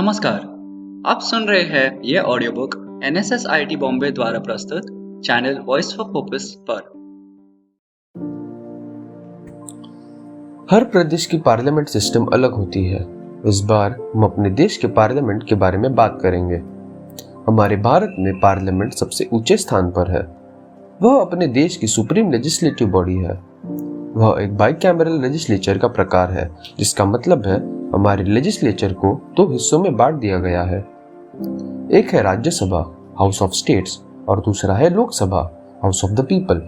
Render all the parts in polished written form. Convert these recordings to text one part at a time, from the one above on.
नमस्कार, आप सुन रहे हैं यह audio book NSS IT Bombay द्वारा प्रस्तुत चैनल वॉइस फॉर पर्पस पर। हर प्रदेश की पार्लियामेंट सिस्टम अलग होती है। इस बार हम अपने देश के पार्लियामेंट के बारे में बात करेंगे। हमारे भारत में पार्लियामेंट सबसे ऊंचे स्थान पर है। वह अपने देश की सुप्रीम लेजिस्लेटिव बॉडी है। वह एक बाइकैमरल लेजिस्लेचर का प्रकार है, जिसका मतलब है हमारे लेजिस्लेचर को दो हिस्सों में बांट दिया गया है। एक है राज्यसभा, हाउस ऑफ स्टेट्स, और दूसरा है Lok Sabha, house of the people.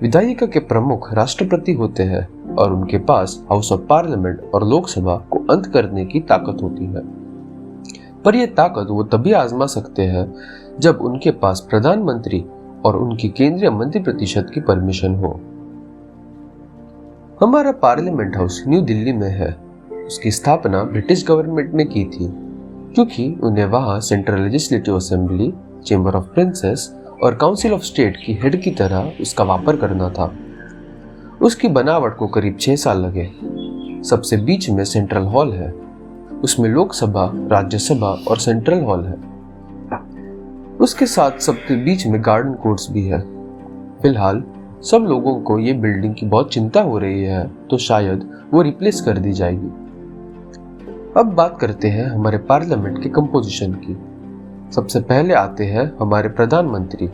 विधायिका के प्रमुख राष्ट्रपति होते हैं और उनके पास हाउस ऑफ पार्लियामेंट और लोकसभा को अंत करने की ताकत होती है। पर यह ताकत वो तभी आजमा सकते हैं जब उनके पास प्रधानमंत्री और उनकी केंद्रीय मंत्रिपरिषद की परमिशन हो। हमारा पार्लियामेंट हाउस न्यू दिल्ली में है। उसकी स्थापना ब्रिटिश गवर्नमेंट ने की थी, क्योंकि उन्हें वहां central legislative assembly, chamber of princess और काउंसिल ऑफ स्टेट की हेड की तरह उसका वापर करना था। उसकी बनावट को करीब 6 साल लगे। सबसे बीच में सेंट्रल हॉल है। उसमें लोकसभा, राज्यसभा और सेंट्रल हॉल है। उसके साथ सबके बीच में गार्डन कोर्ट्स भी है। फिलहाल सब लोगों को ये बिल्डिंग की बहुत चिंता हो रही है, तो शायद वो रिप्लेस कर दी जाएगी। अब बात करते हैं हमारे पार्लियामेंट के कंपोजिशन की। सबसे पहले आते हैं हमारे प्रधानमंत्री,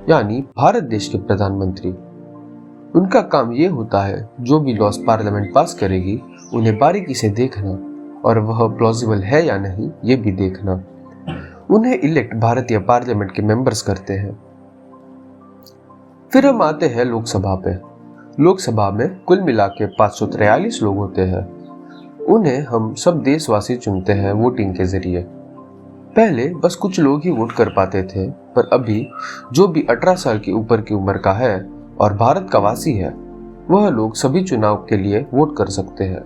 यानी भारत देश के प्रधानमंत्री। उनका काम ये होता है जो भी लॉस पार्लियामेंट पास करेगी उन्हें बारीकी से देखना और वह प्लॉजिबल है या नहीं ये भी देखना। उन्हें इलेक्ट भारतीय पार्लियामेंट के मेंबर्स करते हैं। फिर हम आते हैं लोकसभा पे। लोकसभा में कुल मिला के 543 लोग होते हैं। उन्हें हम सब देशवासी चुनते हैं वोटिंग के जरिए। पहले बस कुछ लोग ही वोट कर पाते थे, पर अभी जो भी 18 साल की ऊपर की उम्र का है और भारत का वासी है, वह लोग सभी चुनाव के लिए वोट कर सकते हैं।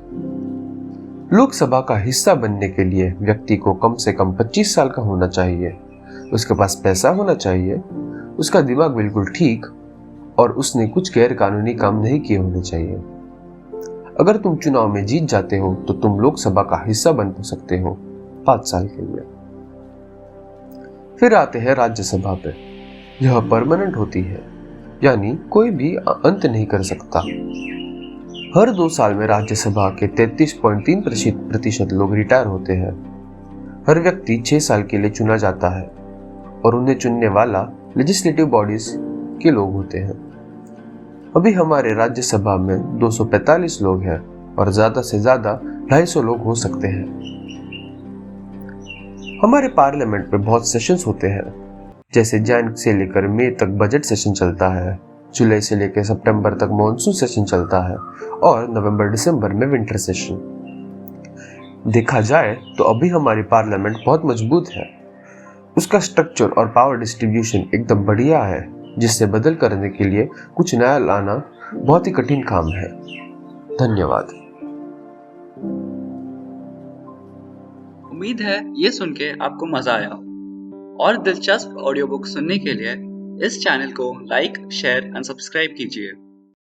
लोकसभा का हिस्सा बनने के लिए व्यक्ति को कम से कम 25 साल का होना चाहिए, उसके पास पैसा होना चाहिए, उसका दिमाग बिल्कुल ठीक और उसने कुछ गैर कानूनी काम नहीं किए होने चाहिए। अगर तुम चुनाव में जीत जाते हो तो तुम लोकसभा का हिस्सा बन सकते हो 5 साल के लिए। फिर आते हैं राज्यसभा पे। यह परमानेंट होती है, यानी कोई भी अंत नहीं कर सकता। हर 2 साल में राज्यसभा के 33.3% लोग रिटायर होते हैं। हर व्यक्ति 6 साल के लिए चुना जाता है और उन्हें चुनने वाला लेजिस्लेटिव बॉडीज के लोग होते हैं। अभी हमारे राज्यसभा में 245 लोग हैं और ज्यादा से ज्यादा 250 लोग हो सकते हैं। हमारे पार्लियामेंट में बहुत सेशंस होते हैं, जैसे जनवरी से लेकर मई तक बजट सेशन चलता है, जुलाई से लेकर सितंबर तक मॉनसून सेशन चलता है और नवंबर दिसंबर में विंटर सेशन। देखा जाए तो अभी हमारी पार्लियामेंट बहुत मजबूत है। उसका स्ट्रक्चर और पावर डिस्ट्रीब्यूशन एकदम बढ़िया है, जिससे बदल करने के लिए कुछ नया लाना बहुत ही कठिन काम है। धन्यवाद। उम्मीद है ये सुन के आपको मजा आया। और दिलचस्प ऑडियो बुक सुनने के लिए इस चैनल को लाइक, शेयर एंड सब्सक्राइब कीजिए।